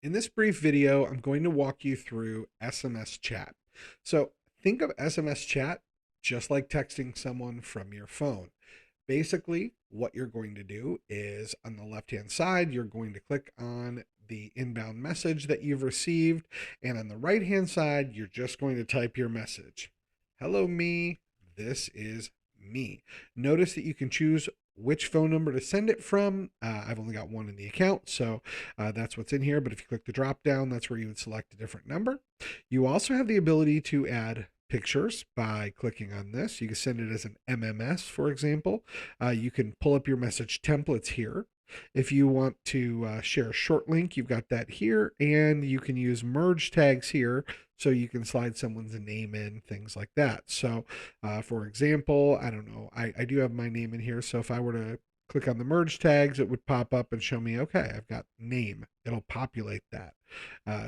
In this brief video, I'm going to walk you through SMS Chat. So think of SMS Chat just like texting someone from your phone. Basically, what you're going to do is on the left-hand side, you're going to click on the inbound message that you've received. And on the right-hand side, you're just going to type your message. Hello, me. This is me. Notice that you can choose which phone number to send it from. I've only got one in the account, so that's what's in here. But if you click the drop down, that's where you would select a different number. You also have the ability to add pictures by clicking on this. You can send it as an MMS, for example. You can pull up your message templates here. If you want to share a short link, you've got that here, and you can use merge tags here so you can slide someone's name in, things like that. So, for example, I don't know, I do have my name in here, so if I were to click on the merge tags, it would pop up and show me, okay, I've got name. It'll populate that.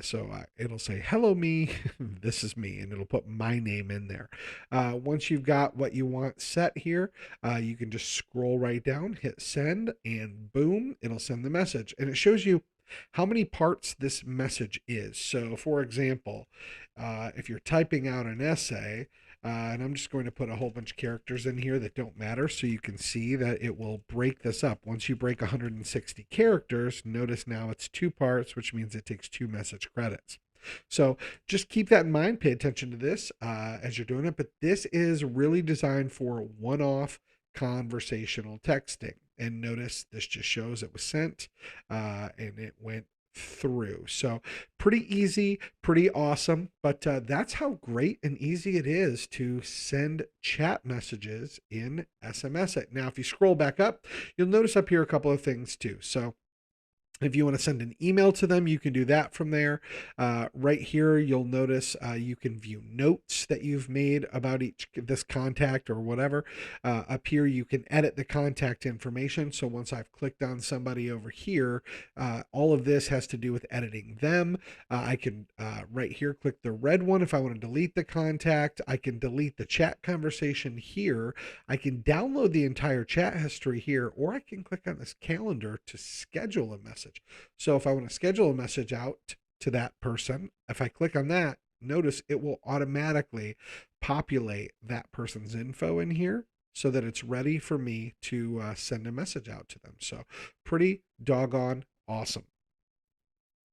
So it'll say, hello, me, this is me, and it'll put my name in there. Once you've got what you want set here, you can just scroll right down, hit send, and boom, it'll send the message. And it shows you how many parts this message is. So, for example, if you're typing out an essay, and I'm just going to put a whole bunch of characters in here that don't matter so you can see that it will break this up. Once you break 160 characters, notice now it's two parts, which means it takes two message credits. So just keep that in mind. Pay attention to this as you're doing it. But this is really designed for one-off conversational texting. And notice this just shows it was sent and it went through. So pretty easy, pretty awesome. But that's how great and easy it is to send chat messages in SMS-iT. Now, if you scroll back up, you'll notice up here a couple of things too. So if you want to send an email to them, you can do that from there. Right here, you'll notice you can view notes that you've made about this contact or whatever. Up here, you can edit the contact information. So once I've clicked on somebody over here, all of this has to do with editing them. I can right here click the red one if I want to delete the contact. I can delete the chat conversation here. I can download the entire chat history here, or I can click on this calendar to schedule a message. So if I want to schedule a message out to that person, if I click on that, notice it will automatically populate that person's info in here so that it's ready for me to send a message out to them. So pretty doggone awesome.